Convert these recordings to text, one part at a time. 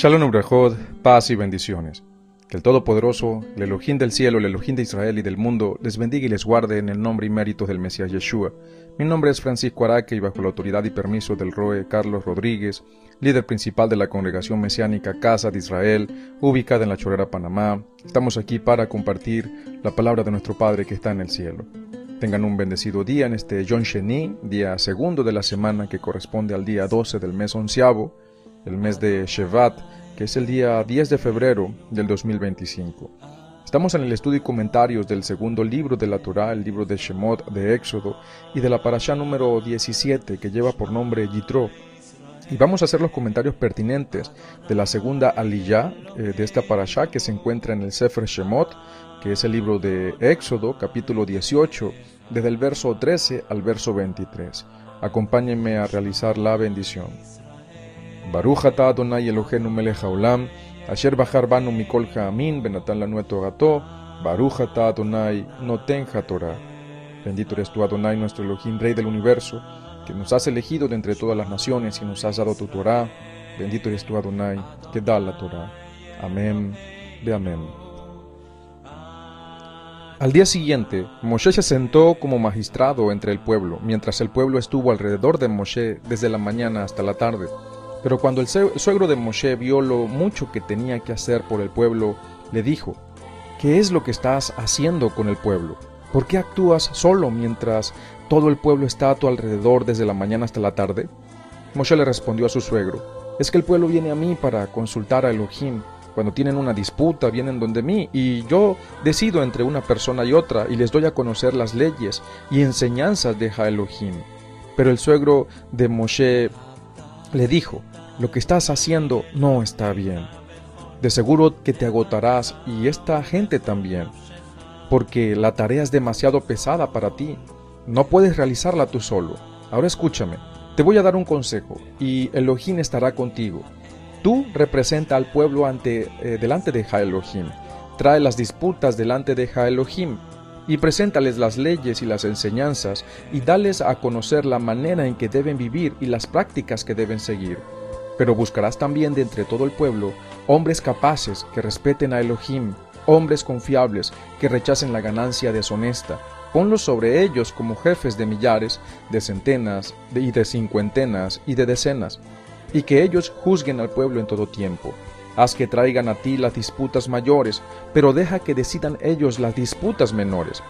Shalom Ubrajot, paz y bendiciones. Que el Todopoderoso, el Elohim del cielo, el Elohim de Israel y del mundo, les bendiga y les guarde en el nombre y méritos del Mesías Yeshua. Mi nombre es Francisco Araque y bajo la autoridad y permiso del Roe Carlos Rodríguez, líder principal de la Congregación Mesiánica Casa de Israel, ubicada en La Chorrera, Panamá, estamos aquí para compartir la palabra de nuestro Padre que está en el cielo. Tengan un bendecido día en este Yom Sheni, día segundo de la semana que corresponde al día 12 del mes onceavo, el mes de Shevat, que es el día 10 de febrero del 2025. Estamos en el estudio y comentarios del segundo libro de la Torá, el libro de Shemot, de Éxodo, y de la parashá número 17, que lleva por nombre Yitro. Y vamos a hacer los comentarios pertinentes de la segunda aliyá de esta parashá, que se encuentra en el Sefer Shemot, que es el libro de Éxodo, capítulo 18, desde el verso 13 al verso 23. Acompáñenme a realizar la bendición. Baruch atah Adonai Eloheinu melech haolam, asher bachar banu mikol ha'amin benatan lanu torato, Baruch atah Adonai noten haTorah. Bendito eres tú, Adonai, nuestro Elohim, Rey del universo, que nos has elegido de entre todas las naciones y nos has dado tu Torah. Bendito eres tú, Adonai, que da la Torah. Amén, ve amén. Al día siguiente, Moshe se sentó como magistrado entre el pueblo, mientras el pueblo estuvo alrededor de Moshe desde la mañana hasta la tarde. Pero cuando el suegro de Moshe vio lo mucho que tenía que hacer por el pueblo, le dijo: ¿Qué es lo que estás haciendo con el pueblo? ¿Por qué actúas solo mientras todo el pueblo está a tu alrededor desde la mañana hasta la tarde? Moshe le respondió a su suegro: es que el pueblo viene a mí para consultar a Elohim. Cuando tienen una disputa, vienen donde mí, y yo decido entre una persona y otra, y les doy a conocer las leyes y enseñanzas de Elohim. Pero el suegro de Moshe le dijo: lo que estás haciendo no está bien. De seguro que te agotarás y esta gente también, porque la tarea es demasiado pesada para ti. No puedes realizarla tú solo. Ahora escúchame, te voy a dar un consejo y Elohim estará contigo. Tú representa al pueblo delante de Elohim. Trae las disputas delante de Elohim y preséntales las leyes y las enseñanzas y dales a conocer la manera en que deben vivir y las prácticas que deben seguir. Pero buscarás también de entre todo el pueblo hombres capaces que respeten a Elohim, hombres confiables que rechacen la ganancia deshonesta. Ponlos sobre ellos como jefes de millares, de centenas y de cincuentenas y de decenas, y que ellos juzguen al pueblo en todo tiempo. Haz que traigan a ti las disputas mayores, pero deja que decidan ellos las disputas menores.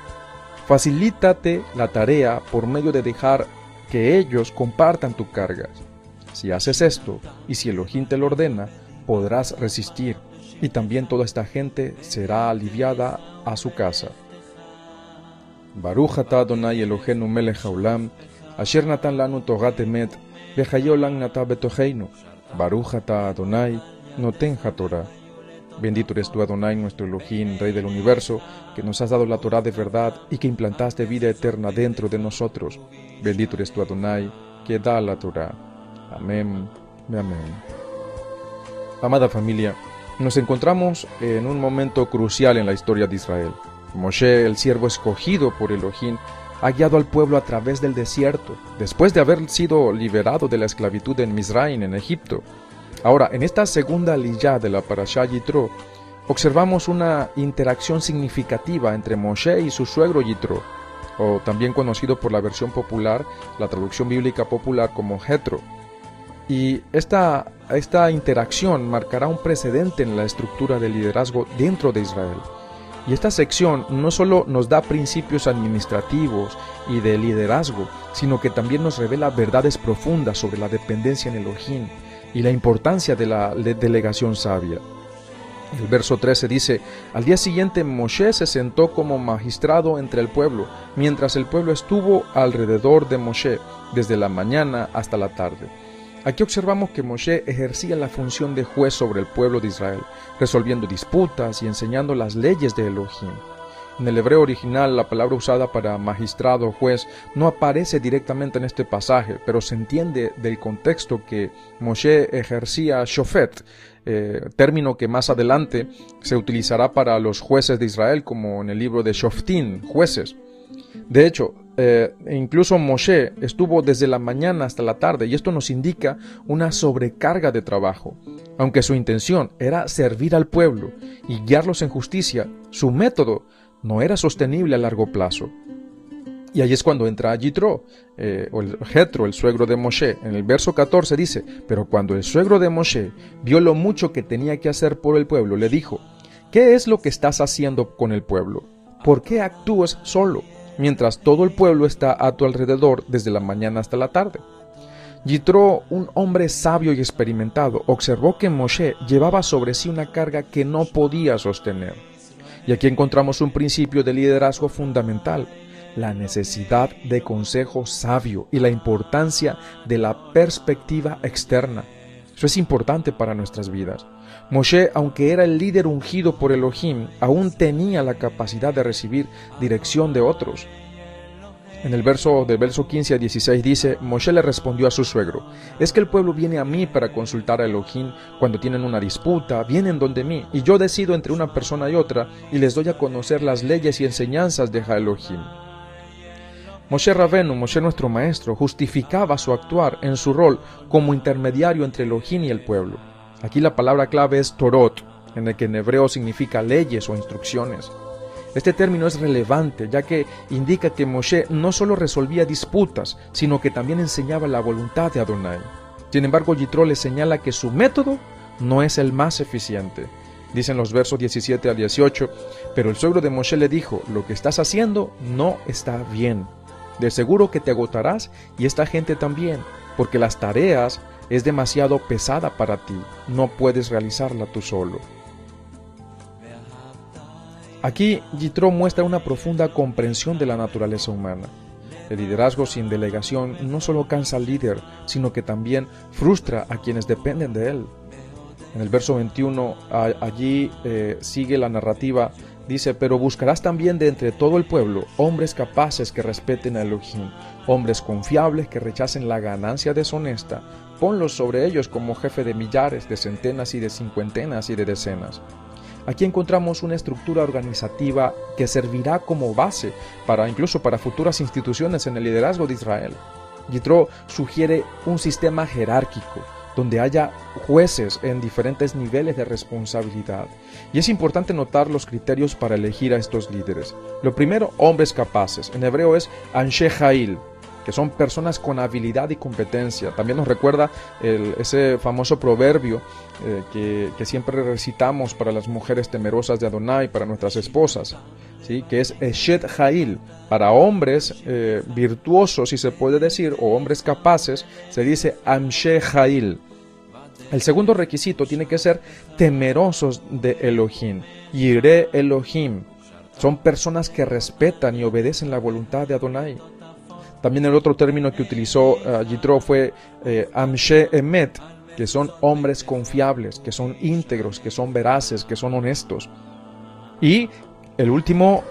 Facilítate la tarea por medio de dejar que ellos compartan tu carga. Si haces esto, y si Elohim te lo ordena, podrás resistir, y también toda esta gente será aliviada a su casa. Baruch atah Adonai Eloheinu melech haolam, asher natan lanu torat emet, v'chaye olam natan betocheinu. Baruch atah Adonai noten haTorah. Bendito eres tú, Adonai, nuestro Elohim, Rey del universo, que nos has dado la Torah de verdad y que implantaste vida eterna dentro de nosotros. Bendito eres tú, Adonai, que da la Torah. Amén, amén. Amada familia, nos encontramos en un momento crucial en la historia de Israel. Moshe, el siervo escogido por Elohim, ha guiado al pueblo a través del desierto, después de haber sido liberado de la esclavitud en Mizraim, en Egipto. Ahora, en esta segunda aliyá de la parashá Yitro, observamos una interacción significativa entre Moshe y su suegro Yitro, o también conocido por la versión popular, la traducción bíblica popular como Jetro. Y esta interacción marcará un precedente en la estructura del liderazgo dentro de Israel. Y esta sección no solo nos da principios administrativos y de liderazgo, sino que también nos revela verdades profundas sobre la dependencia en Elohim y la importancia de la delegación sabia. El verso 13 dice: al día siguiente Moshe se sentó como magistrado entre el pueblo, mientras el pueblo estuvo alrededor de Moshe, desde la mañana hasta la tarde. Aquí observamos que Moshe ejercía la función de juez sobre el pueblo de Israel, resolviendo disputas y enseñando las leyes de Elohim. En el hebreo original, la palabra usada para magistrado o juez no aparece directamente en este pasaje, pero se entiende del contexto que Moshe ejercía shofet, término que más adelante se utilizará para los jueces de Israel, como en el libro de Shoftim, jueces. De hecho, incluso Moshe estuvo desde la mañana hasta la tarde, y esto nos indica una sobrecarga de trabajo. Aunque su intención era servir al pueblo y guiarlos en justicia, su método no era sostenible a largo plazo. Y ahí es cuando entra Yitro, o Jetro, el suegro de Moshe. En el verso 14 dice: pero cuando el suegro de Moshe vio lo mucho que tenía que hacer por el pueblo, le dijo: ¿qué es lo que estás haciendo con el pueblo? ¿Por qué actúas solo, mientras todo el pueblo está a tu alrededor desde la mañana hasta la tarde? Yitro, un hombre sabio y experimentado, observó que Moshe llevaba sobre sí una carga que no podía sostener. Y aquí encontramos un principio de liderazgo fundamental: la necesidad de consejo sabio y la importancia de la perspectiva externa. Eso es importante para nuestras vidas. Moshe, aunque era el líder ungido por Elohim, aún tenía la capacidad de recibir dirección de otros. En el verso 15 a 16 dice: Moshe le respondió a su suegro: es que el pueblo viene a mí para consultar a Elohim cuando tienen una disputa, vienen donde mí, y yo decido entre una persona y otra, y les doy a conocer las leyes y enseñanzas de Elohim. Moshe Rabenu, Moshe nuestro maestro, justificaba su actuar en su rol como intermediario entre Elohim y el pueblo. Aquí la palabra clave es Torot, en el que en hebreo significa leyes o instrucciones. Este término es relevante, ya que indica que Moshe no solo resolvía disputas, sino que también enseñaba la voluntad de Adonai. Sin embargo, Yitro le señala que su método no es el más eficiente. Dicen los versos 17 al 18, pero el suegro de Moshe le dijo: lo que estás haciendo no está bien. De seguro que te agotarás y esta gente también, porque las tareas es demasiado pesada para ti, no puedes realizarla tú solo. Aquí Yitro muestra una profunda comprensión de la naturaleza humana. El liderazgo sin delegación no solo cansa al líder, sino que también frustra a quienes dependen de él. En el verso 21, allí sigue la narrativa, dice: pero buscarás también de entre todo el pueblo hombres capaces que respeten a Elohim, hombres confiables que rechacen la ganancia deshonesta. Ponlos sobre ellos como jefe de millares, de centenas y de cincuentenas y de decenas. Aquí encontramos una estructura organizativa que servirá como base incluso para futuras instituciones en el liderazgo de Israel. Yitro sugiere un sistema jerárquico, donde haya jueces en diferentes niveles de responsabilidad. Y es importante notar los criterios para elegir a estos líderes. Lo primero, hombres capaces. En hebreo es Anshe Jail, que son personas con habilidad y competencia. También nos recuerda ese famoso proverbio que siempre recitamos para las mujeres temerosas de Adonai, para nuestras esposas, ¿sí? Que es Eshet Jail. Para hombres virtuosos, si se puede decir, o hombres capaces, se dice Amshe Jail. El segundo requisito tiene que ser temerosos de Elohim. Yireh Elohim. Son personas que respetan y obedecen la voluntad de Adonai. También el otro término que utilizó Yitro fue Amshe Emet, que son hombres confiables, que son íntegros, que son veraces, que son honestos. Y el último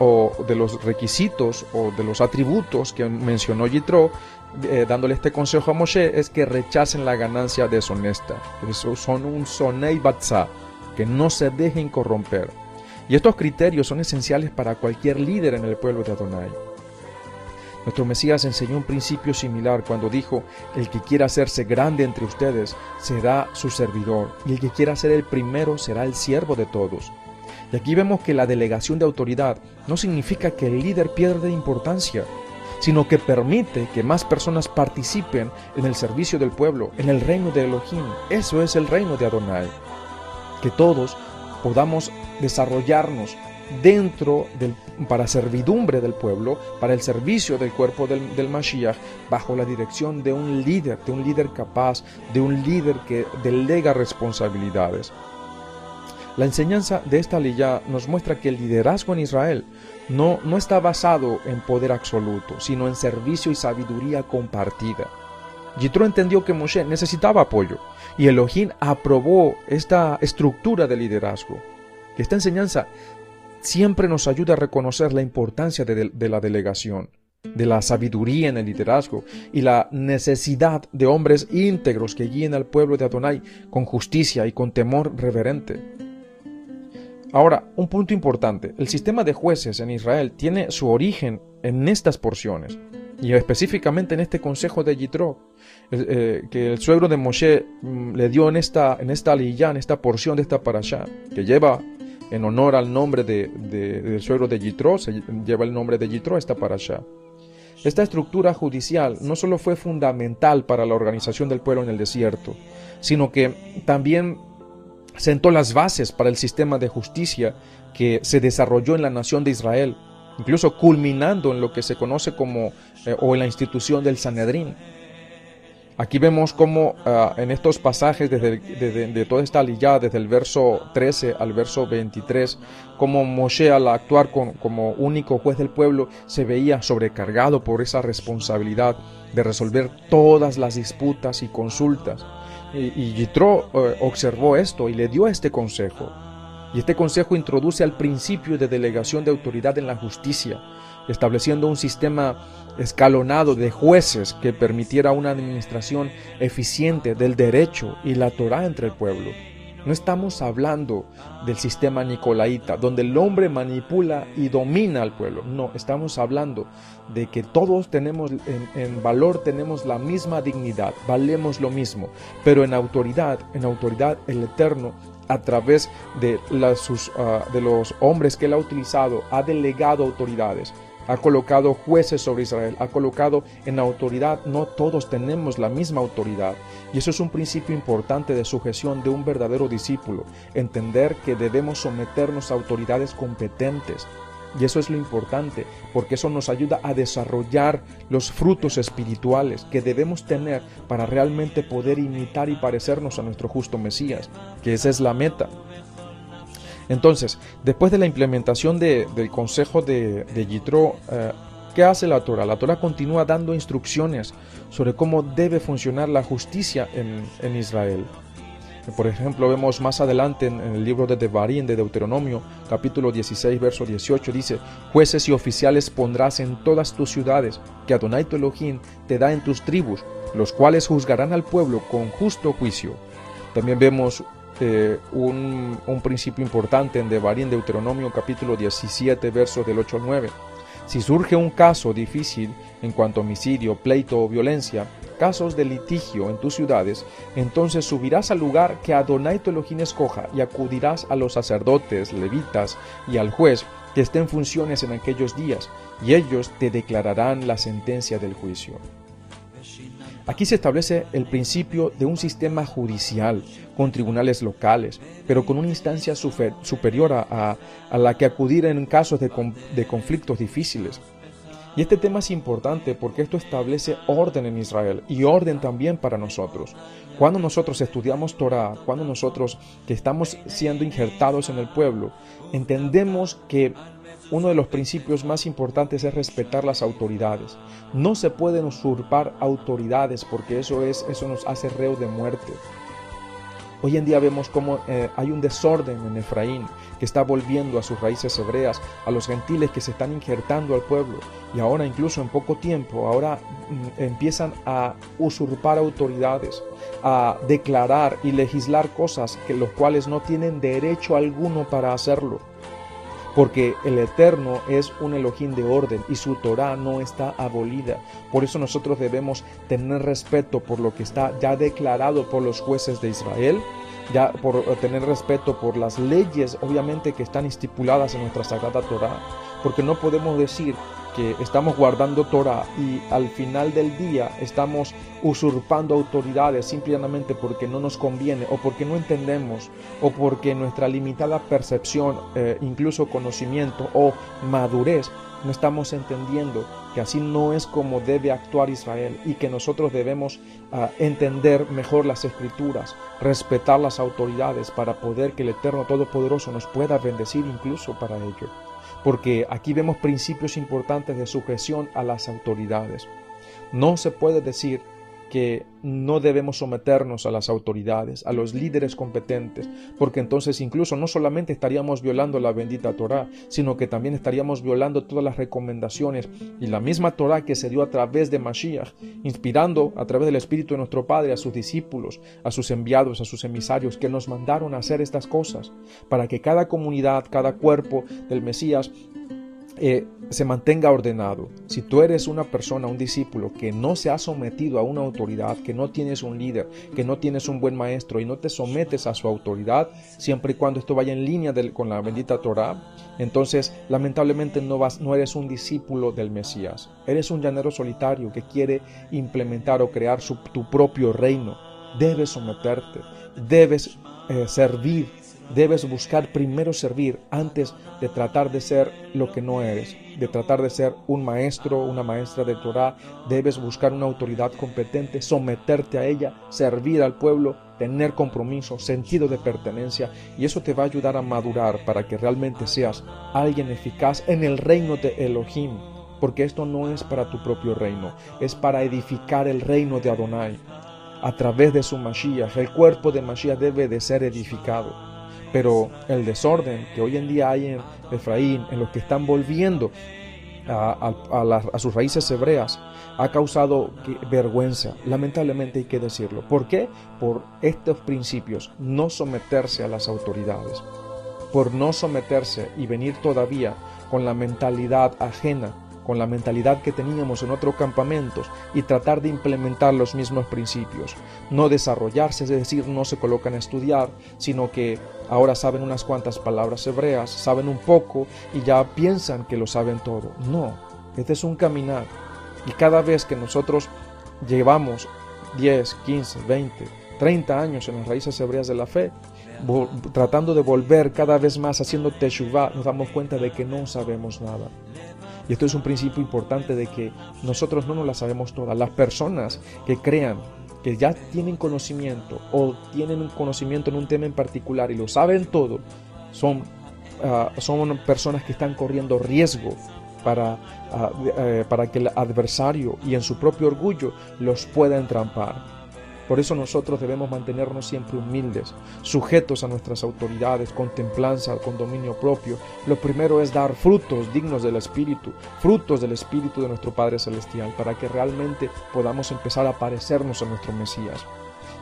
de los requisitos o de los atributos que mencionó Yitro, dándole este consejo a Moshe, es que rechacen la ganancia deshonesta. Eso son un sonei batzá, que no se dejen corromper. Y estos criterios son esenciales para cualquier líder en el pueblo de Adonai. Nuestro Mesías enseñó un principio similar cuando dijo: el que quiera hacerse grande entre ustedes será su servidor, y el que quiera ser el primero será el siervo de todos. Y aquí vemos que la delegación de autoridad no significa que el líder pierda importancia, sino que permite que más personas participen en el servicio del pueblo, en el reino de Elohim. Eso es el reino de Adonai. Que todos podamos desarrollarnos para servidumbre del pueblo, para el servicio del cuerpo del Mashiach, bajo la dirección de un líder capaz, de un líder que delega responsabilidades. La enseñanza de esta aliyá nos muestra que el liderazgo en Israel no está basado en poder absoluto, sino en servicio y sabiduría compartida. Yitro entendió que Moshe necesitaba apoyo, y Elohim aprobó esta estructura de liderazgo. Que esta enseñanza siempre nos ayuda a reconocer la importancia de la delegación, de la sabiduría en el liderazgo y la necesidad de hombres íntegros que guíen al pueblo de Adonai con justicia y con temor reverente. Ahora, un punto importante: el sistema de jueces en Israel tiene su origen en estas porciones. Y específicamente en este consejo de Yitro, que el suegro de Moshe le dio en esta aliyá, en esta porción de esta parashá, que lleva en honor al nombre del suegro de Yitro, se lleva el nombre de Yitro esta parashá. Esta estructura judicial no solo fue fundamental para la organización del pueblo en el desierto, sino que también sentó las bases para el sistema de justicia que se desarrolló en la nación de Israel, incluso culminando en lo que se conoce como, o en la institución del Sanedrín. Aquí vemos cómo en estos pasajes de toda esta aliyá, desde el verso 13 al verso 23, cómo Moshe, al actuar como único juez del pueblo, se veía sobrecargado por esa responsabilidad de resolver todas las disputas y consultas. Y Yitro observó esto y le dio este consejo. Y este consejo introduce al principio de delegación de autoridad en la justicia, estableciendo un sistema escalonado de jueces que permitiera una administración eficiente del derecho y la Torá entre el pueblo. No estamos hablando del sistema nicolaíta, donde el hombre manipula y domina al pueblo. No, estamos hablando de que todos tenemos, en valor tenemos la misma dignidad, valemos lo mismo, pero en autoridad el Eterno, a través de los hombres que él ha utilizado, ha delegado autoridades, ha colocado jueces sobre Israel, ha colocado en autoridad. No todos tenemos la misma autoridad, y eso es un principio importante de sujeción de un verdadero discípulo, entender que debemos someternos a autoridades competentes. Y eso es lo importante, porque eso nos ayuda a desarrollar los frutos espirituales que debemos tener para realmente poder imitar y parecernos a nuestro justo Mesías, que esa es la meta. Entonces, después de la implementación del consejo de Yitro, ¿qué hace la Torá? La Torá continúa dando instrucciones sobre cómo debe funcionar la justicia en Israel. Por ejemplo, vemos más adelante en el libro de Devarim, de Deuteronomio, capítulo 16, verso 18, dice: jueces y oficiales pondrás en todas tus ciudades, que Adonai tu Elohim te da en tus tribus, los cuales juzgarán al pueblo con justo juicio. También vemos un principio importante en Devarim, Deuteronomio, capítulo 17, versos del 8 al 9. Si surge un caso difícil en cuanto a homicidio, pleito o violencia, casos de litigio en tus ciudades, entonces subirás al lugar que Adonai tu Elohim escoja y acudirás a los sacerdotes, levitas y al juez que esté en funciones en aquellos días, y ellos te declararán la sentencia del juicio. Aquí se establece el principio de un sistema judicial con tribunales locales, pero con una instancia superior a la que acudir en casos de conflictos difíciles. Y este tema es importante porque esto establece orden en Israel y orden también para nosotros. Cuando nosotros estudiamos Torah, cuando nosotros que estamos siendo injertados en el pueblo, entendemos que uno de los principios más importantes es respetar las autoridades. No se pueden usurpar autoridades porque eso nos hace reo de muerte. Hoy en día vemos cómo hay un desorden en Efraín que está volviendo a sus raíces hebreas, a los gentiles que se están injertando al pueblo, y ahora incluso en poco tiempo, ahora empiezan a usurpar autoridades, a declarar y legislar cosas que los cuales no tienen derecho alguno para hacerlo. Porque el Eterno es un Elohim de orden y su Torá no está abolida. Por eso nosotros debemos tener respeto por lo que está ya declarado por los jueces de Israel, ya por tener respeto por las leyes, obviamente, que están estipuladas en nuestra Sagrada Torá. Porque no podemos decir que estamos guardando Torah y al final del día estamos usurpando autoridades simplemente porque no nos conviene, o porque no entendemos, o porque nuestra limitada percepción, incluso conocimiento o madurez, no estamos entendiendo que así no es como debe actuar Israel, y que nosotros debemos entender mejor las Escrituras, respetar las autoridades para poder que el Eterno Todopoderoso nos pueda bendecir incluso para ello. Porque aquí vemos principios importantes de sujeción a las autoridades. No se puede decir que no debemos someternos a las autoridades, a los líderes competentes, porque entonces incluso no solamente estaríamos violando la bendita Torá, sino que también estaríamos violando todas las recomendaciones y la misma Torá que se dio a través de Mashiach, inspirando a través del Espíritu de nuestro Padre a sus discípulos, a sus enviados, a sus emisarios, que nos mandaron a hacer estas cosas, para que cada comunidad, cada cuerpo del Mesías se mantenga ordenado. Si tú eres una persona, un discípulo que no se ha sometido a una autoridad, que no tienes un líder, que no tienes un buen maestro y no te sometes a su autoridad, siempre y cuando esto vaya en línea con la bendita Torá, entonces lamentablemente no eres un discípulo del Mesías. Eres un llanero solitario que quiere implementar o crear tu propio reino. Debes someterte, debes servir. Debes buscar primero servir antes de tratar de ser lo que no eres, de tratar de ser un maestro, una maestra de Torá. Debes buscar una autoridad competente, someterte a ella, servir al pueblo, tener compromiso, sentido de pertenencia, y eso te va a ayudar a madurar para que realmente seas alguien eficaz en el reino de Elohim, porque esto no es para tu propio reino, es para edificar el reino de Adonai. A través de su Mashiach, el cuerpo de Mashiach debe de ser edificado. Pero el desorden que hoy en día hay en Efraín, en los que están volviendo a sus raíces hebreas, ha causado vergüenza. Lamentablemente hay que decirlo. ¿Por qué? Por estos principios, no someterse a las autoridades, por no someterse y venir todavía con la mentalidad ajena, con la mentalidad que teníamos en otros campamentos y tratar de implementar los mismos principios. No desarrollarse, es decir, no se colocan a estudiar, sino que ahora saben unas cuantas palabras hebreas, saben un poco y ya piensan que lo saben todo. No, este es un caminar. Y cada vez que nosotros llevamos 10, 15, 20, 30 años en las raíces hebreas de la fe, tratando de volver cada vez más haciendo teshuvá, nos damos cuenta de que no sabemos nada. Y esto es un principio importante de que nosotros no nos la sabemos todas. Las personas que crean que ya tienen conocimiento o tienen un conocimiento en un tema en particular y lo saben todo, son personas que están corriendo riesgo para que el adversario y en su propio orgullo los pueda entrampar. Por eso nosotros debemos mantenernos siempre humildes, sujetos a nuestras autoridades, con templanza, con dominio propio. Lo primero es dar frutos dignos del Espíritu, frutos del Espíritu de nuestro Padre Celestial, para que realmente podamos empezar a parecernos a nuestro Mesías.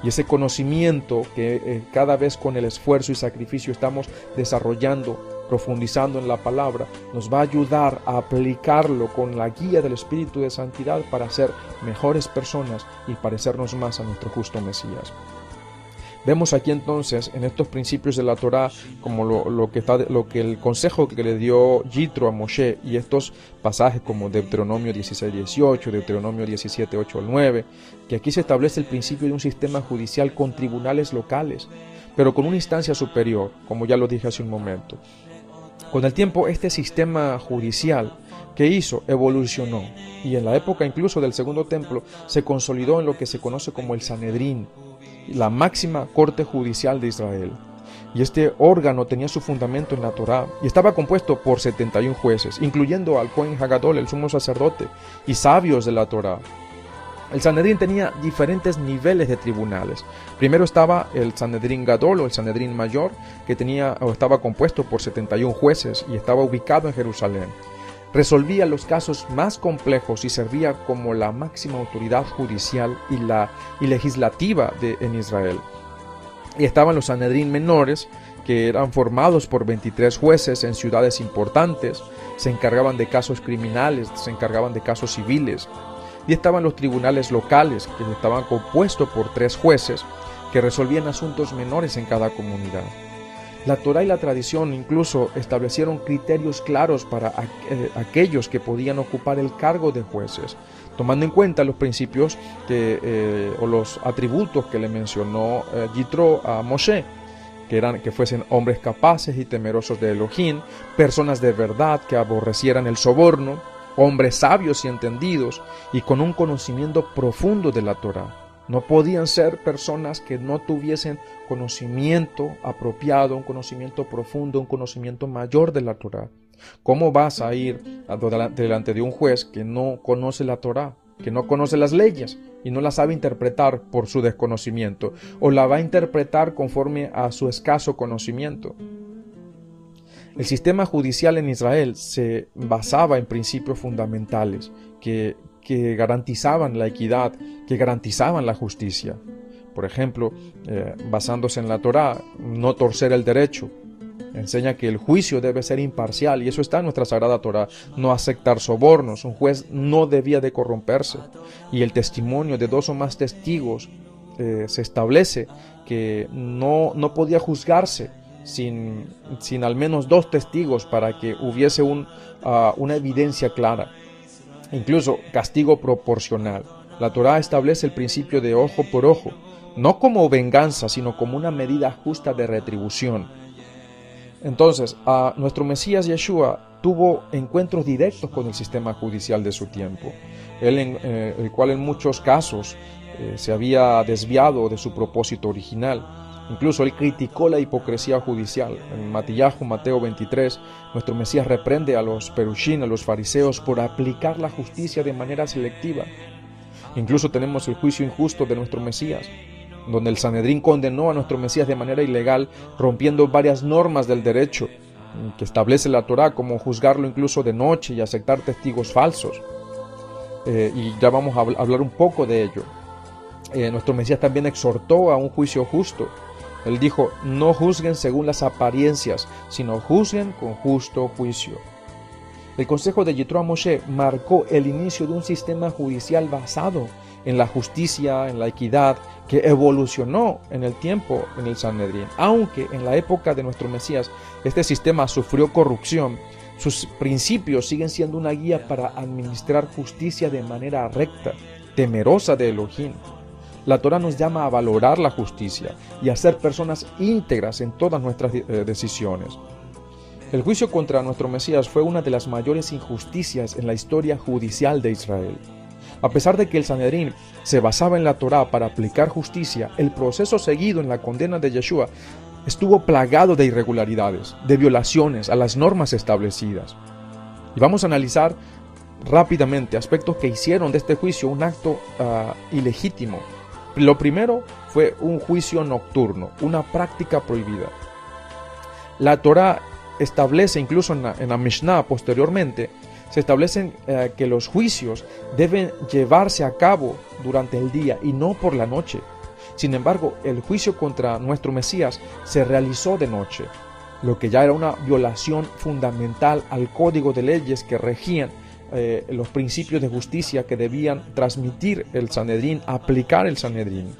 Y ese conocimiento que cada vez con el esfuerzo y sacrificio estamos desarrollando, profundizando en la palabra, nos va a ayudar a aplicarlo con la guía del Espíritu de Santidad para ser mejores personas y parecernos más a nuestro justo Mesías. Vemos aquí entonces en estos principios de la Torá como lo que el consejo que le dio Yitro a Moshe, y estos pasajes como Deuteronomio 16:18, Deuteronomio 17:8 al 9, que aquí se establece el principio de un sistema judicial con tribunales locales, pero con una instancia superior, como ya lo dije hace un momento. Con el tiempo este sistema judicial que hizo evolucionó y en la época incluso del Segundo Templo se consolidó en lo que se conoce como el Sanedrín, la máxima corte judicial de Israel. Y este órgano tenía su fundamento en la Torá y estaba compuesto por 71 jueces, incluyendo al Cohen Hagadol, el sumo sacerdote, y sabios de la Torá. El Sanedrín tenía diferentes niveles de tribunales. Primero estaba el Sanedrín Gadol o el Sanedrín Mayor, que estaba compuesto por 71 jueces y estaba ubicado en Jerusalén. Resolvía los casos más complejos y servía como la máxima autoridad judicial y legislativa en Israel. Y estaban los Sanedrín menores, que eran formados por 23 jueces en ciudades importantes, se encargaban de casos criminales, se encargaban de casos civiles. Y estaban los tribunales locales, que estaban compuestos por 3 jueces que resolvían asuntos menores en cada comunidad. La Torá y la tradición incluso establecieron criterios claros para aquellos que podían ocupar el cargo de jueces, tomando en cuenta los principios o los atributos que le mencionó Yitro a Moshe, que fuesen hombres capaces y temerosos de Elohim, personas de verdad que aborrecieran el soborno, hombres sabios y entendidos y con un conocimiento profundo de la Torá. No podían ser personas que no tuviesen conocimiento apropiado, un conocimiento profundo, un conocimiento mayor de la Torá. ¿Cómo vas a ir delante de un juez que no conoce la Torá, que no conoce las leyes y no las sabe interpretar por su desconocimiento, o la va a interpretar conforme a su escaso conocimiento? El sistema judicial en Israel se basaba en principios fundamentales que garantizaban la equidad, que garantizaban la justicia. Por ejemplo, basándose en la Torá, no torcer el derecho, Enseña que el juicio debe ser imparcial, y eso está en nuestra Sagrada Torá. No aceptar sobornos, un juez no debía de corromperse. Y el testimonio de 2 o más testigos se establece que no podía juzgarse sin al menos 2 testigos para que hubiese una evidencia clara. Incluso castigo proporcional. La Torá establece el principio de ojo por ojo, no como venganza, sino como una medida justa de retribución. Entonces, nuestro Mesías Yeshua tuvo encuentros directos con el sistema judicial de su tiempo, el cual en muchos casos se había desviado de su propósito original. Incluso él criticó la hipocresía judicial. En Mateo 23, nuestro Mesías reprende a los perushim, a los fariseos, por aplicar la justicia de manera selectiva. Incluso tenemos el juicio injusto de nuestro Mesías, donde el Sanedrín condenó a nuestro Mesías de manera ilegal, rompiendo varias normas del derecho que establece la Torá, como juzgarlo incluso de noche y aceptar testigos falsos. Y ya vamos a hablar un poco de ello. Nuestro Mesías también exhortó a un juicio justo. Él dijo: no juzguen según las apariencias, sino juzguen con justo juicio. El consejo de Yitro a Moshe marcó el inicio de un sistema judicial basado en la justicia, en la equidad, que evolucionó en el tiempo en el Sanedrín. Aunque en la época de nuestro Mesías este sistema sufrió corrupción, sus principios siguen siendo una guía para administrar justicia de manera recta, temerosa de Elohim. La Torá nos llama a valorar la justicia y a ser personas íntegras en todas nuestras decisiones. El juicio contra nuestro Mesías fue una de las mayores injusticias en la historia judicial de Israel. A pesar de que el Sanedrín se basaba en la Torá para aplicar justicia, el proceso seguido en la condena de Yeshua estuvo plagado de irregularidades, de violaciones a las normas establecidas. Y vamos a analizar rápidamente aspectos que hicieron de este juicio un acto ilegítimo. Lo primero fue un juicio nocturno, una práctica prohibida. La Torá establece, incluso en la Mishnah posteriormente, se establecen que los juicios deben llevarse a cabo durante el día y no por la noche. Sin embargo, el juicio contra nuestro Mesías se realizó de noche, lo que ya era una violación fundamental al código de leyes que regían los principios de justicia que debían transmitir el Sanedrín, aplicar el Sanedrín.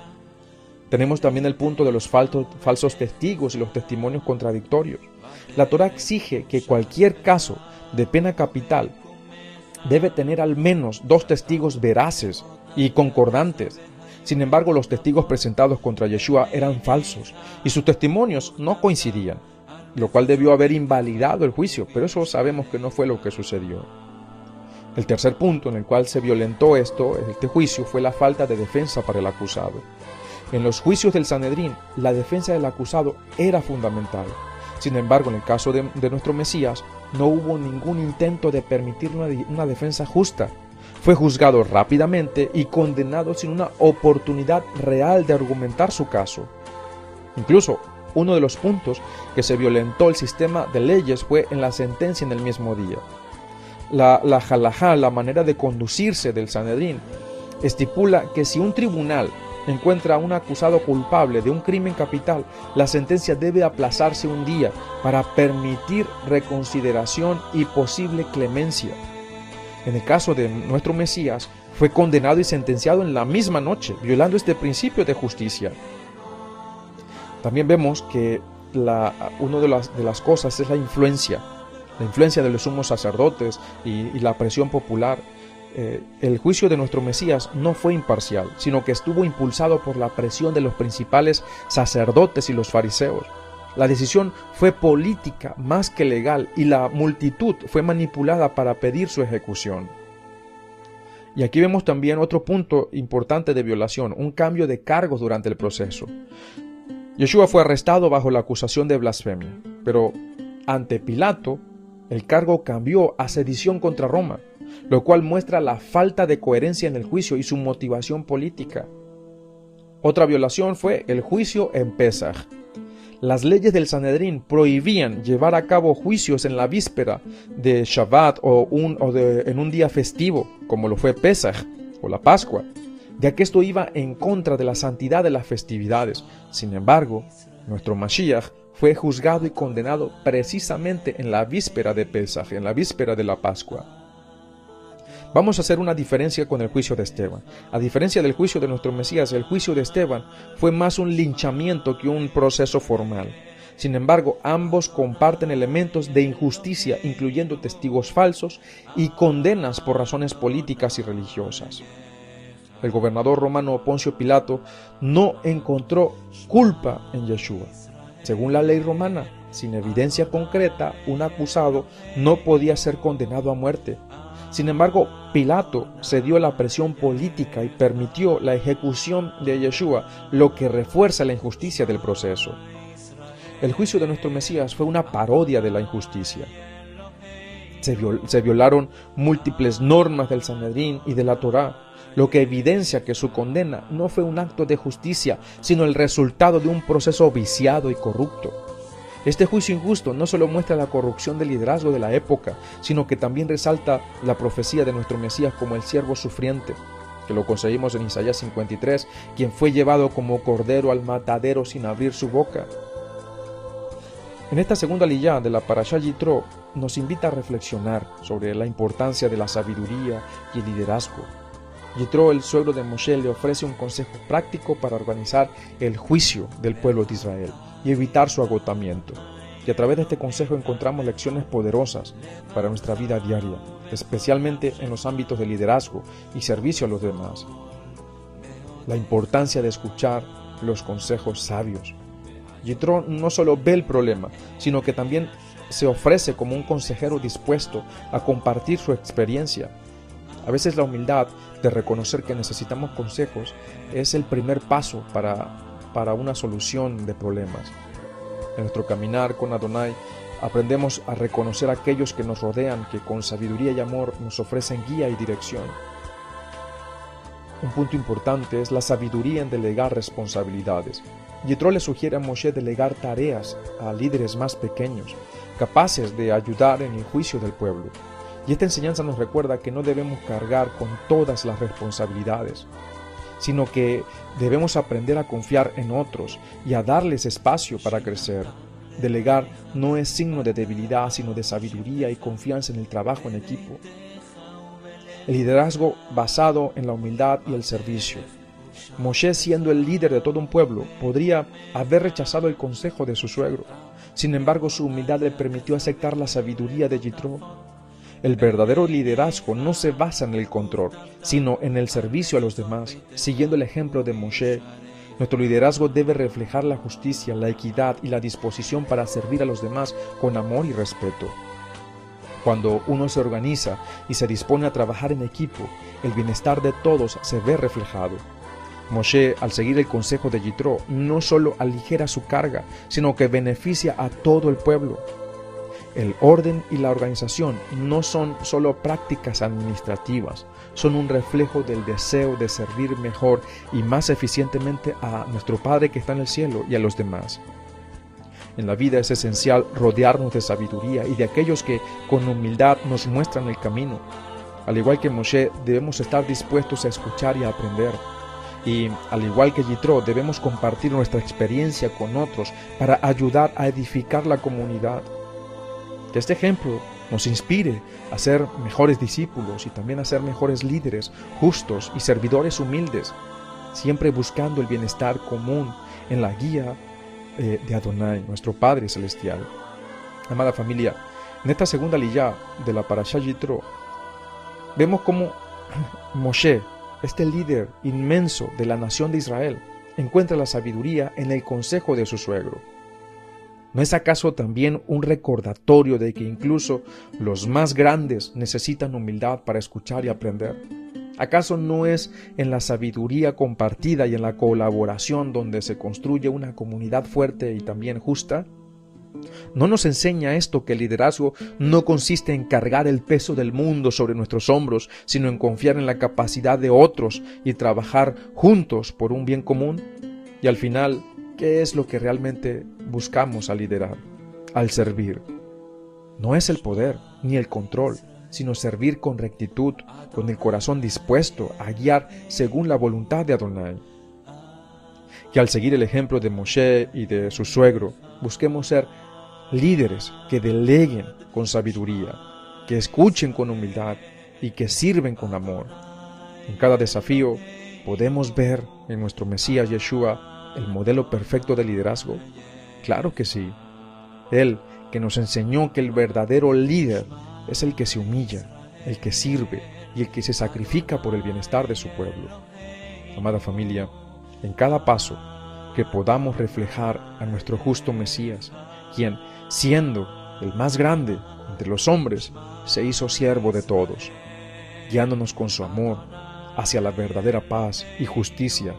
Tenemos también el punto de los falsos testigos y los testimonios contradictorios. La Torá exige que cualquier caso de pena capital debe tener al menos 2 testigos veraces y concordantes. Sin embargo, los testigos presentados contra Yeshua eran falsos y sus testimonios no coincidían, lo cual debió haber invalidado el juicio, pero eso sabemos que no fue lo que sucedió. El tercer punto en el cual se violentó este juicio, fue la falta de defensa para el acusado. En los juicios del Sanedrín, la defensa del acusado era fundamental. Sin embargo, en el caso de nuestro Mesías, no hubo ningún intento de permitir una defensa justa. Fue juzgado rápidamente y condenado sin una oportunidad real de argumentar su caso. Incluso, uno de los puntos que se violentó el sistema de leyes fue en la sentencia en el mismo día. La halajá, la manera de conducirse del Sanedrín, estipula que si un tribunal encuentra a un acusado culpable de un crimen capital, la sentencia debe aplazarse un día para permitir reconsideración y posible clemencia. En el caso de nuestro Mesías, fue condenado y sentenciado en la misma noche, violando este principio de justicia. También vemos que una de las cosas es la influencia de los sumos sacerdotes y la presión popular. El juicio de nuestro Mesías no fue imparcial, sino que estuvo impulsado por la presión de los principales sacerdotes y los fariseos. La decisión fue política más que legal y la multitud fue manipulada para pedir su ejecución. Y aquí vemos también otro punto importante de violación, un cambio de cargos durante el proceso. Yeshua fue arrestado bajo la acusación de blasfemia, pero ante Pilato el cargo cambió a sedición contra Roma, lo cual muestra la falta de coherencia en el juicio y su motivación política. Otra violación fue el juicio en Pesaj. Las leyes del Sanedrín prohibían llevar a cabo juicios en la víspera de Shabbat en un día festivo, como lo fue Pesaj o la Pascua, ya que esto iba en contra de la santidad de las festividades. Sin embargo, nuestro Mashiach fue juzgado y condenado precisamente en la víspera de Pesaj, en la víspera de la Pascua. Vamos a hacer una diferencia con el juicio de Esteban. A diferencia del juicio de nuestro Mesías, el juicio de Esteban fue más un linchamiento que un proceso formal. Sin embargo, ambos comparten elementos de injusticia, incluyendo testigos falsos y condenas por razones políticas y religiosas. El gobernador romano Poncio Pilato no encontró culpa en Yeshua. Según la ley romana, sin evidencia concreta, un acusado no podía ser condenado a muerte. Sin embargo, Pilato cedió a la presión política y permitió la ejecución de Yeshua, lo que refuerza la injusticia del proceso. El juicio de nuestro Mesías fue una parodia de la injusticia. Se violaron múltiples normas del Sanedrín y de la Torá, lo que evidencia que su condena no fue un acto de justicia, sino el resultado de un proceso viciado y corrupto. Este juicio injusto no solo muestra la corrupción del liderazgo de la época, sino que también resalta la profecía de nuestro Mesías como el siervo sufriente, que lo conseguimos en Isaías 53, quien fue llevado como cordero al matadero sin abrir su boca. En esta segunda aliyá de la Parashá Yitro nos invita a reflexionar sobre la importancia de la sabiduría y el liderazgo. Yitro, el suegro de Moshe, le ofrece un consejo práctico para organizar el juicio del pueblo de Israel y evitar su agotamiento. Y a través de este consejo encontramos lecciones poderosas para nuestra vida diaria, especialmente en los ámbitos de liderazgo y servicio a los demás. La importancia de escuchar los consejos sabios. Yitro no solo ve el problema, sino que también se ofrece como un consejero dispuesto a compartir su experiencia. A veces la humildad de reconocer que necesitamos consejos es el primer paso para una solución de problemas. En nuestro caminar con Adonai aprendemos a reconocer a aquellos que nos rodean, que con sabiduría y amor nos ofrecen guía y dirección. Un punto importante es la sabiduría en delegar responsabilidades. Yitro le sugiere a Moshe delegar tareas a líderes más pequeños, capaces de ayudar en el juicio del pueblo. Y esta enseñanza nos recuerda que no debemos cargar con todas las responsabilidades, sino que debemos aprender a confiar en otros y a darles espacio para crecer. Delegar no es signo de debilidad, sino de sabiduría y confianza en el trabajo en equipo. El liderazgo basado en la humildad y el servicio. Moshe, siendo el líder de todo un pueblo, podría haber rechazado el consejo de su suegro. Sin embargo, su humildad le permitió aceptar la sabiduría de Yitro. El verdadero liderazgo no se basa en el control, sino en el servicio a los demás. Siguiendo el ejemplo de Moshe, nuestro liderazgo debe reflejar la justicia, la equidad y la disposición para servir a los demás con amor y respeto. Cuando uno se organiza y se dispone a trabajar en equipo, el bienestar de todos se ve reflejado. Moshe, al seguir el consejo de Yitro, no solo aligera su carga, sino que beneficia a todo el pueblo. El orden y la organización no son solo prácticas administrativas, son un reflejo del deseo de servir mejor y más eficientemente a nuestro Padre que está en el cielo y a los demás. En la vida es esencial rodearnos de sabiduría y de aquellos que con humildad nos muestran el camino. Al igual que Moshe, debemos estar dispuestos a escuchar y a aprender. Y, al igual que Yitro, debemos compartir nuestra experiencia con otros para ayudar a edificar la comunidad. Que este ejemplo nos inspire a ser mejores discípulos y también a ser mejores líderes, justos y servidores humildes, siempre buscando el bienestar común en la guía de Adonai, nuestro Padre Celestial. Amada familia, en esta segunda aliyá de la Parashá Yitro, vemos cómo Moshe, este líder inmenso de la nación de Israel, encuentra la sabiduría en el consejo de su suegro. ¿No es acaso también un recordatorio de que incluso los más grandes necesitan humildad para escuchar y aprender? ¿Acaso no es en la sabiduría compartida y en la colaboración donde se construye una comunidad fuerte y también justa? ¿No nos enseña esto que el liderazgo no consiste en cargar el peso del mundo sobre nuestros hombros, sino en confiar en la capacidad de otros y trabajar juntos por un bien común? Y al final, ¿qué es lo que realmente buscamos al liderar, al servir? No es el poder ni el control, sino servir con rectitud, con el corazón dispuesto a guiar según la voluntad de Adonai. Que al seguir el ejemplo de Moshe y de su suegro, busquemos ser líderes que deleguen con sabiduría, que escuchen con humildad y que sirven con amor. En cada desafío podemos ver en nuestro Mesías Yeshua el modelo perfecto de liderazgo. Claro que sí. Él que nos enseñó que el verdadero líder es el que se humilla, el que sirve y el que se sacrifica por el bienestar de su pueblo. Amada familia, en cada paso que podamos reflejar a nuestro justo Mesías, quien, siendo el más grande entre los hombres, se hizo siervo de todos, guiándonos con su amor hacia la verdadera paz y justicia,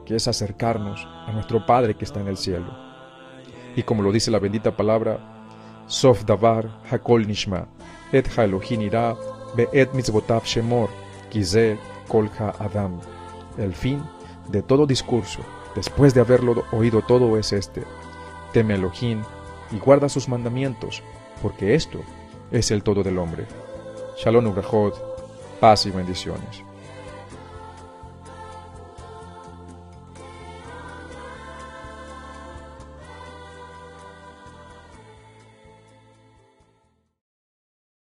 que es acercarnos a nuestro Padre que está en el cielo. Y como lo dice la bendita palabra, Sof davar hakol nishma, et ha Elohim ira, be et mitzvotav shemor, kize kol ha-adam. El fin de todo discurso, después de haberlo oído todo, es este: teme a Elohim y guarda sus mandamientos, porque esto es el todo del hombre. Shalom ubrachot, paz y bendiciones.